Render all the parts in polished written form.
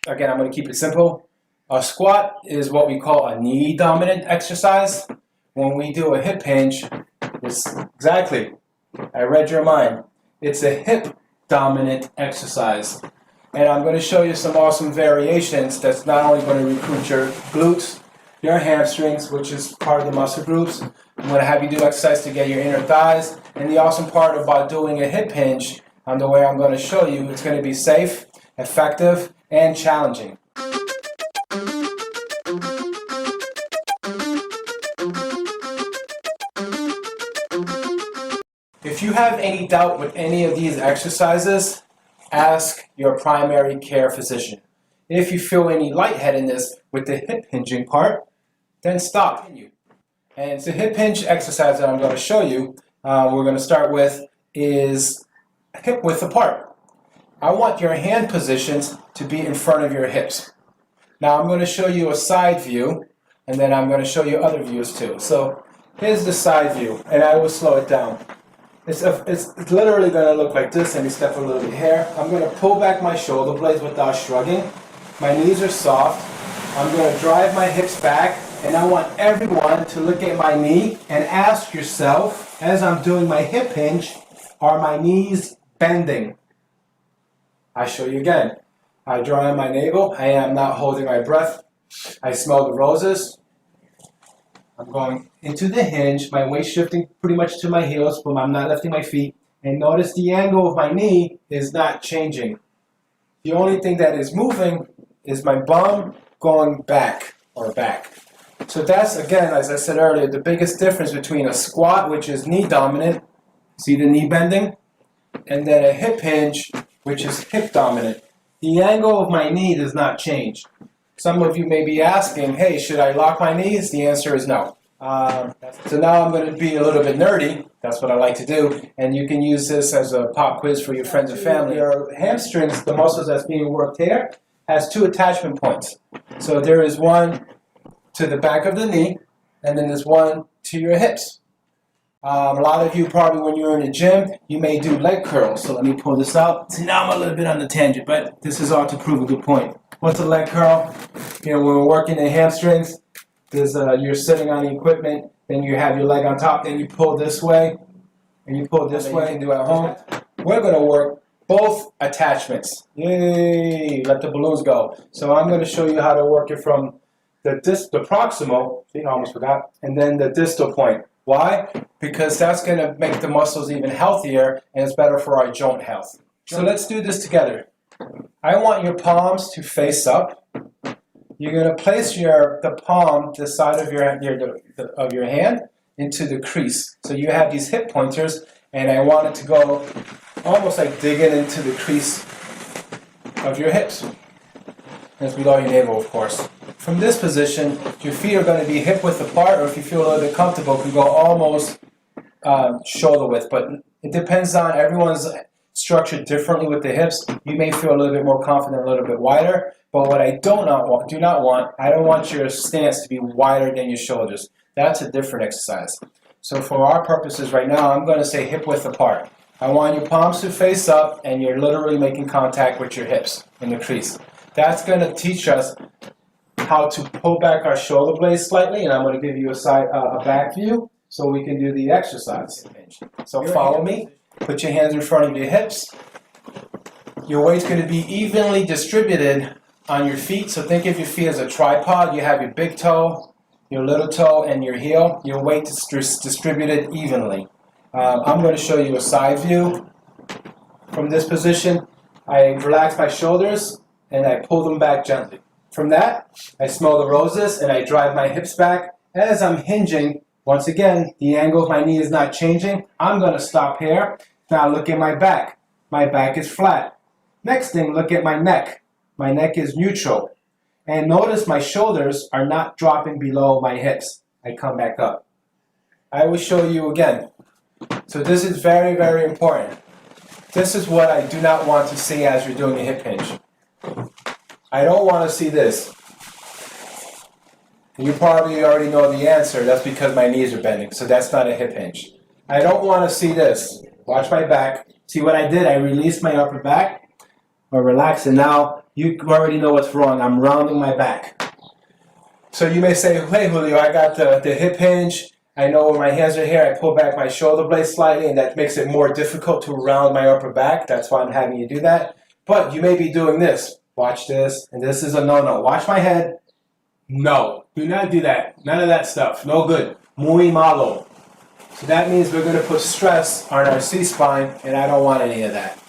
again, I'm going to keep it simple. A squat is what we call a knee dominant exercise. When we do a hip hinge, it's exactly, I read your mind. It's a hip dominant exercise. And I'm going to show you some awesome variations that's not only going to recruit your glutes, your hamstrings, which is part of the muscle groups. I'm going to have you do exercise to get your inner thighs. And the awesome part about doing a hip hinge, the way I'm going to show you, it's going to be safe, effective, and challenging. If you have any doubt with any of these exercises, ask your primary care physician. If you feel any lightheadedness with the hip hinging part, then stop. And it's the hip hinge exercise that I'm going to show you. We're going to start with is hip width apart. I want your hand positions to be in front of your hips. Now I'm going to show you a side view, and then I'm going to show you other views too. So here's the side view, and I will slow it down. It's literally going to look like this. Let me step a little bit here. I'm going to pull back my shoulder blades without shrugging. My knees are soft. I'm going to drive my hips back, and I want everyone to look at my knee and ask yourself, as I'm doing my hip hinge, are my knees bending? I show you again. I draw in my navel. I am not holding my breath. I smell the roses. I'm going into the hinge, my weight shifting pretty much to my heels, but I'm not lifting my feet. And notice the angle of my knee is not changing. The only thing that is moving is my bum going back or back. So that's, again, as I said earlier, the biggest difference between a squat, which is knee dominant, see the knee bending, and then a hip hinge, which is hip dominant. The angle of my knee does not change. Some of you may be asking, hey, should I lock my knees? The answer is no. So now I'm going to be a little bit nerdy. That's what I like to do. And you can use this as a pop quiz for your friends and family. Your hamstrings, the muscles that's being worked here, has two attachment points. So there is one to the back of the knee, and then there's one to your hips. A lot of you probably, when you're in the gym, you may do leg curls. So let me pull this out. So now I'm a little bit on the tangent, but this is all to prove a good point. What's a leg curl? You know, when we're working the hamstrings, you're sitting on the equipment, then you have your leg on top, then you pull this way, and you pull this way. You can do at home. We're going to work both attachments. Yay! Let the balloons go. So I'm going to show you how to work it from the proximal, see, I almost forgot, and then the distal point. Why? Because that's going to make the muscles even healthier, and it's better for our joint health. So let's do this together. I want your palms to face up. You're going to place the palm, the side of your hand, into the crease. So you have these hip pointers, and I want it to go almost like digging into the crease of your hips. That's below your navel, of course. From this position, your feet are going to be hip width apart, or if you feel a little bit comfortable, can go almost shoulder width. But it depends on everyone's structured differently with the hips. You may feel a little bit more confident, a little bit wider. But what I do not want, I don't want your stance to be wider than your shoulders. That's a different exercise. So for our purposes right now, I'm going to say hip width apart. I want your palms to face up, and you're literally making contact with your hips in the crease. That's going to teach us how to pull back our shoulder blades slightly, and I'm going to give you a back view so we can do the exercise. So follow me. Put your hands in front of your hips. Your weight's going to be evenly distributed on your feet. So think of your feet as a tripod. You have your big toe, your little toe, and your heel. Your weight is distributed evenly. I'm going to show you a side view. From this position, I relax my shoulders and I pull them back gently. From that, I smell the roses and I drive my hips back. As I'm hinging, once again, the angle of my knee is not changing. I'm going to stop here. Now look at my back. My back is flat. Next thing, look at my neck. My neck is neutral. And notice my shoulders are not dropping below my hips. I come back up. I will show you again. So this is very, very important. This is what I do not want to see as you're doing a hip hinge. I don't want to see this. You probably already know the answer. That's because my knees are bending. So that's not a hip hinge. I don't want to see this. Watch my back. See what I did? I released my upper back or relaxed, and now you already know what's wrong. I'm rounding my back. So you may say, hey Julio, I got the hip hinge. I know where my hands are here. I pull back my shoulder blade slightly, and that makes it more difficult to round my upper back. That's why I'm having you do that. But you may be doing this. Watch this, and this is a no-no. Watch my head. No, do not do that. None of that stuff. No good. Muy malo. So that means we're going to put stress on our C-spine, and I don't want any of that.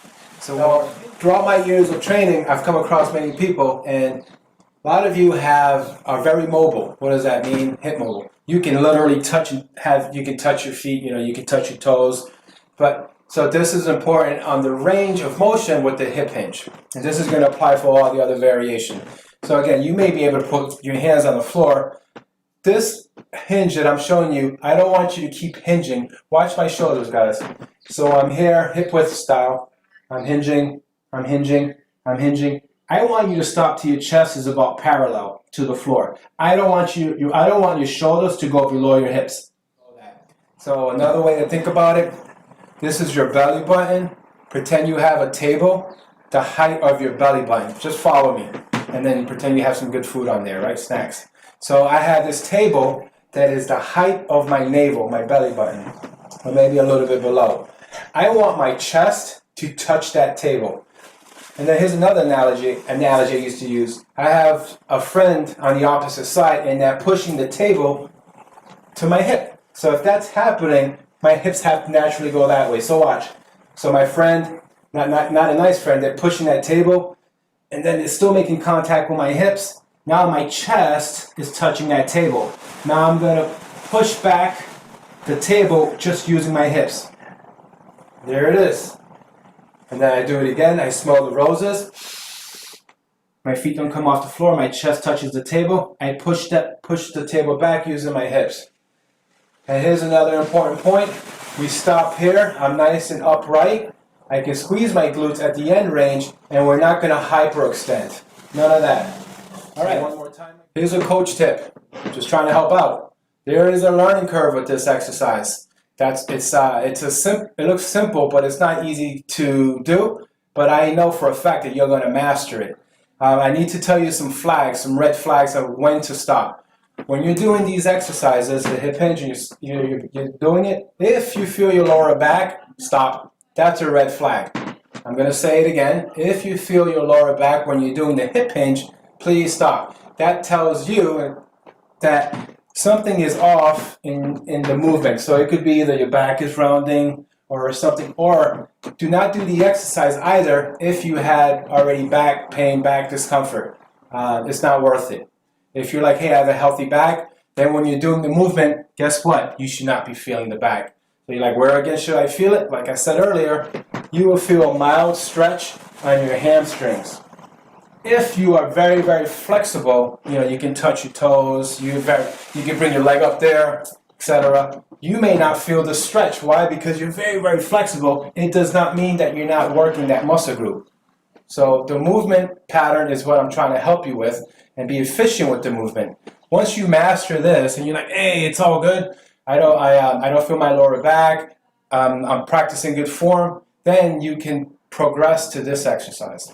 So throughout my years of training, I've come across many people, and a lot of you are very mobile. What does that mean? Hip mobile. You can literally you can touch your feet, you can touch your toes. But so this is important on the range of motion with the hip hinge. And this is going to apply for all the other variation. So again, you may be able to put your hands on the floor. This hinge that I'm showing you, I don't want you to keep hinging. Watch my shoulders, guys. So I'm here, hip width style. I'm hinging, I'm hinging, I'm hinging. I want you to stop to your chest is about parallel to the floor. I don't want your shoulders to go below your hips. So another way to think about it, this is your belly button. Pretend you have a table, the height of your belly button. Just follow me. And then pretend you have some good food on there, right? Snacks. So I have this table that is the height of my navel, my belly button, or maybe a little bit below. I want my chest to touch that table. And then here's another analogy I used to use. I have a friend on the opposite side, and they're pushing the table to my hip. So if that's happening, my hips have to naturally go that way. So watch. So my friend, not a nice friend, they're pushing that table, and then it's still making contact with my hips. Now my chest is touching that table. Now I'm going to push back the table just using my hips. There it is. And then I do it again. I smell the roses. My feet don't come off the floor. My chest touches the table. I push the table back using my hips. And here's another important point. We stop here. I'm nice and upright. I can squeeze my glutes at the end range, and we're not going to hyperextend. None of that. All right, one more time. Here's a coach tip. Just trying to help out. There is a learning curve with this exercise. It looks simple, but it's not easy to do. But I know for a fact that you're going to master it. I need to tell you some flags, some red flags of when to stop. When you're doing these exercises, the hip hinge, and you're doing it, if you feel your lower back, stop. That's a red flag. I'm going to say it again. If you feel your lower back when you're doing the hip hinge, please stop. That tells you that something is off in the movement. So it could be either your back is rounding or something, or do not do the exercise either if you had already back pain, back discomfort. It's not worth it. If you're like, hey, I have a healthy back, then when you're doing the movement, guess what? You should not be feeling the back. So you're like, where again should I feel it? Like I said earlier, you will feel a mild stretch on your hamstrings. If you are very, very flexible, you can touch your toes, you can bring your leg up there, etc. You may not feel the stretch. Why? Because you're very, very flexible. It does not mean that you're not working that muscle group. So the movement pattern is what I'm trying to help you with, and be efficient with the movement. Once you master this, and you're like, hey, it's all good. I don't feel my lower back. I'm practicing good form. Then you can progress to this exercise.